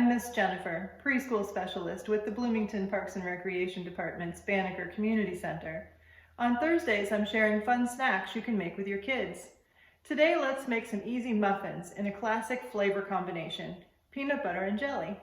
I'm Miss Jennifer, preschool specialist with the Bloomington Parks and Recreation Department's Banneker Community Center. On Thursdays, I'm sharing fun snacks you can make with your kids. Today, let's make some easy muffins in a classic flavor combination, peanut butter and jelly.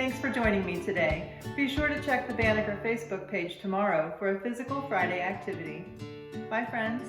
Thanks for joining me today. Be sure to check the Banneker Facebook page tomorrow for a Physical Friday activity. Bye, friends.